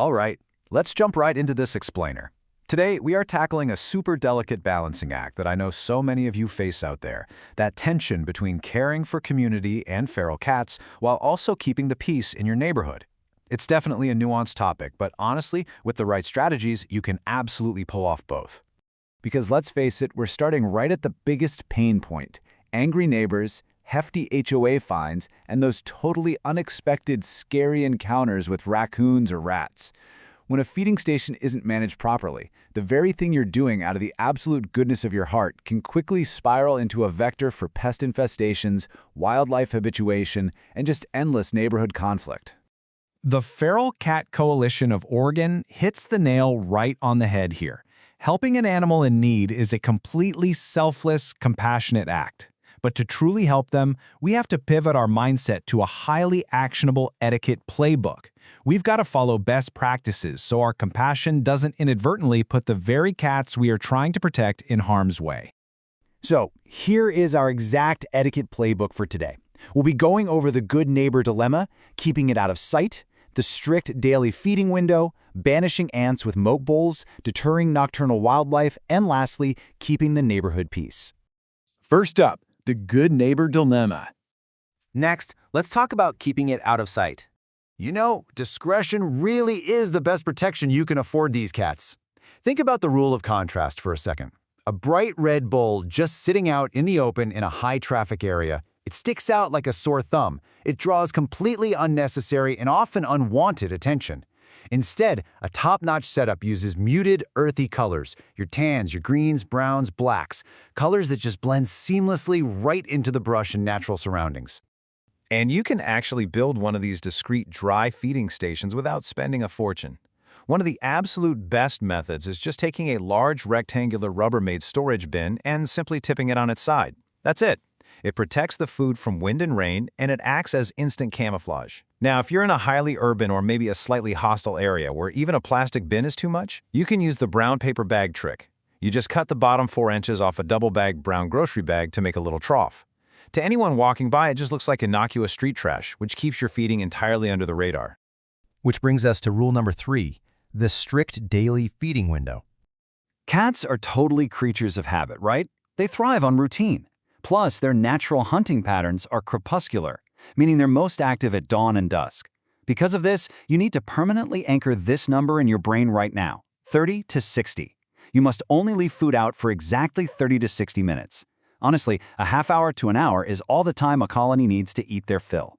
All right, let's jump right into this explainer. Today, we are tackling a super delicate balancing act that I know so many of you face out there, that tension between caring for community and feral cats while also keeping the peace in your neighborhood. It's definitely a nuanced topic, but honestly, with the right strategies, you can absolutely pull off both. Because let's face it, we're starting right at the biggest pain point: angry neighbors, hefty HOA fines, and those totally unexpected, scary encounters with raccoons or rats. When a feeding station isn't managed properly, the very thing you're doing out of the absolute goodness of your heart can quickly spiral into a vector for pest infestations, wildlife habituation, and just endless neighborhood conflict. The Feral Cat Coalition of Oregon hits the nail right on the head here. Helping an animal in need is a completely selfless, compassionate act. But to truly help them, we have to pivot our mindset to a highly actionable etiquette playbook. We've got to follow best practices so our compassion doesn't inadvertently put the very cats we are trying to protect in harm's way. So, here is our exact etiquette playbook for today. We'll be going over the good neighbor dilemma, keeping it out of sight, the strict daily feeding window, banishing ants with moat bowls, deterring nocturnal wildlife, and lastly, keeping the neighborhood peace. First up, the good neighbor dilemma. Next, let's talk about keeping it out of sight. You know, discretion really is the best protection you can afford these cats. Think about the rule of contrast for a second. A bright red bowl just sitting out in the open in a high-traffic area. It sticks out like a sore thumb. It draws completely unnecessary and often unwanted attention. Instead, a top-notch setup uses muted, earthy colors, your tans, your greens, browns, blacks, colors that just blend seamlessly right into the brush and natural surroundings. And you can actually build one of these discreet dry feeding stations without spending a fortune. One of the absolute best methods is just taking a large rectangular Rubbermaid storage bin and simply tipping it on its side. That's it. It protects the food from wind and rain, and it acts as instant camouflage. Now, if you're in a highly urban or maybe a slightly hostile area where even a plastic bin is too much, you can use the brown paper bag trick. You just cut the bottom 4 inches off a double-bag brown grocery bag to make a little trough. To anyone walking by, it just looks like innocuous street trash, which keeps your feeding entirely under the radar. Which brings us to rule number 3, the strict daily feeding window. Cats are totally creatures of habit, right? They thrive on routine. Plus, their natural hunting patterns are crepuscular, meaning they're most active at dawn and dusk. Because of this, you need to permanently anchor this number in your brain right now: 30 to 60. You must only leave food out for exactly 30 to 60 minutes. Honestly, a half hour to an hour is all the time a colony needs to eat their fill.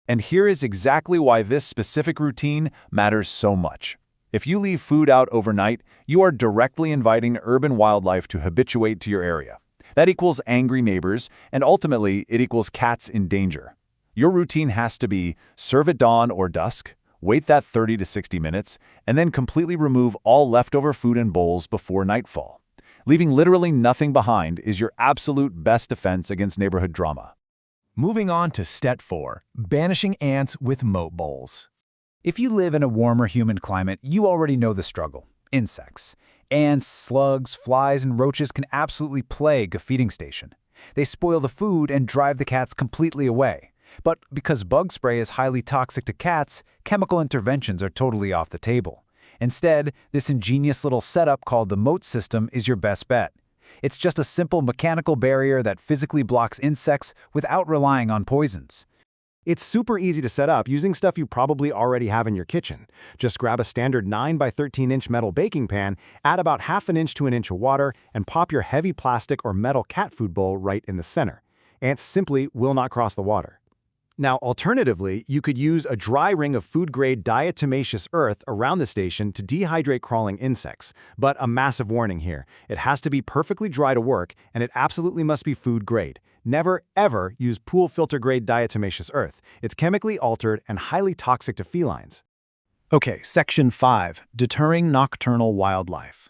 And here is exactly why this specific routine matters so much. If you leave food out overnight, you are directly inviting urban wildlife to habituate to your area. That equals angry neighbors, and ultimately, it equals cats in danger. Your routine has to be serve at dawn or dusk, wait that 30 to 60 minutes, and then completely remove all leftover food and bowls before nightfall. Leaving literally nothing behind is your absolute best defense against neighborhood drama. Moving on to step 4, banishing ants with moat bowls. If you live in a warmer, humid climate, you already know the struggle: insects. Ants, slugs, flies, and roaches can absolutely plague a feeding station. They spoil the food and drive the cats completely away. But because bug spray is highly toxic to cats, chemical interventions are totally off the table. Instead, this ingenious little setup called the moat system is your best bet. It's just a simple mechanical barrier that physically blocks insects without relying on poisons. It's super easy to set up using stuff you probably already have in your kitchen. Just grab a standard 9 by 13-inch metal baking pan, add about ½ an inch to an inch of water, and pop your heavy plastic or metal cat food bowl right in the center. Ants simply will not cross the water. Now, alternatively, you could use a dry ring of food-grade diatomaceous earth around the station to dehydrate crawling insects. But a massive warning here: it has to be perfectly dry to work, and it absolutely must be food-grade. Never, ever use pool filter-grade diatomaceous earth. It's chemically altered and highly toxic to felines. Okay, Section 5, deterring nocturnal wildlife.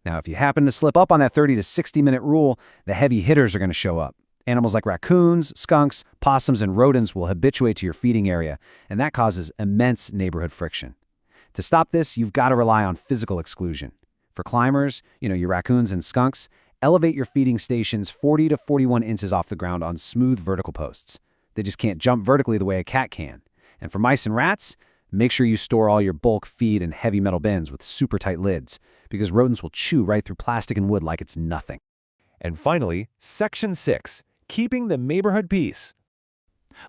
Now, if you happen to slip up on that 30 to 60-minute rule, the heavy hitters are going to show up. Animals like raccoons, skunks, possums, and rodents will habituate to your feeding area, and that causes immense neighborhood friction. To stop this, you've got to rely on physical exclusion. For climbers, your raccoons and skunks, elevate your feeding stations 40 to 41 inches off the ground on smooth vertical posts. They just can't jump vertically the way a cat can. And for mice and rats, Make sure you store all your bulk feed in heavy metal bins with super tight lids, because rodents will chew right through plastic and wood like it's nothing. And finally, Section 6, keeping the neighborhood peace.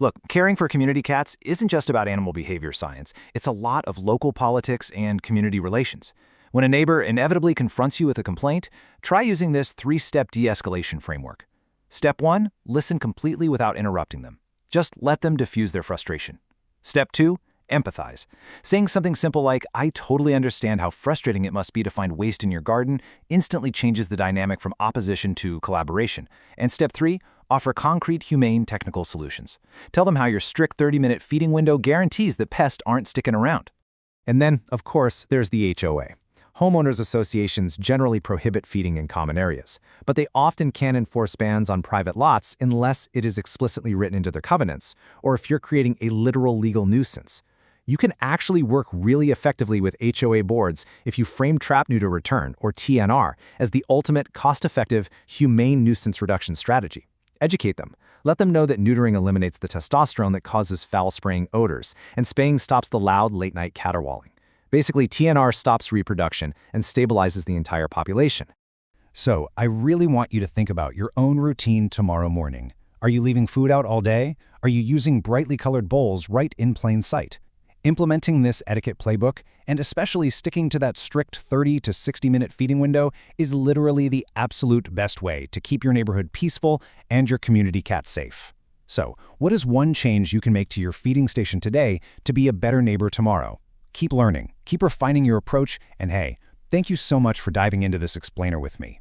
Look, caring for community cats isn't just about animal behavior science. It's a lot of local politics and community relations. When a neighbor inevitably confronts you with a complaint, try using this 3-step de-escalation framework. Step 1, listen completely without interrupting them. Just let them diffuse their frustration. Step 2, empathize. Saying something simple like, "I totally understand how frustrating it must be to find waste in your garden," instantly changes the dynamic from opposition to collaboration. And step 3, offer concrete, humane, technical solutions. Tell them how your strict 30-minute feeding window guarantees that pests aren't sticking around. And then, of course, there's the HOA. Homeowners associations generally prohibit feeding in common areas, but they often can enforce bans on private lots unless it is explicitly written into their covenants, or if you're creating a literal legal nuisance. You can actually work really effectively with HOA boards if you frame trap neuter return, or TNR, as the ultimate cost-effective, humane nuisance reduction strategy. Educate them. Let them know that neutering eliminates the testosterone that causes foul-spraying odors, and spaying stops the loud, late-night caterwauling. Basically, TNR stops reproduction and stabilizes the entire population. So, I really want you to think about your own routine tomorrow morning. Are you leaving food out all day? Are you using brightly colored bowls right in plain sight? Implementing this etiquette playbook, and especially sticking to that strict 30 to 60-minute feeding window, is literally the absolute best way to keep your neighborhood peaceful and your community cat safe. So, what is one change you can make to your feeding station today to be a better neighbor tomorrow? Keep learning, keep refining your approach, and hey, thank you so much for diving into this explainer with me.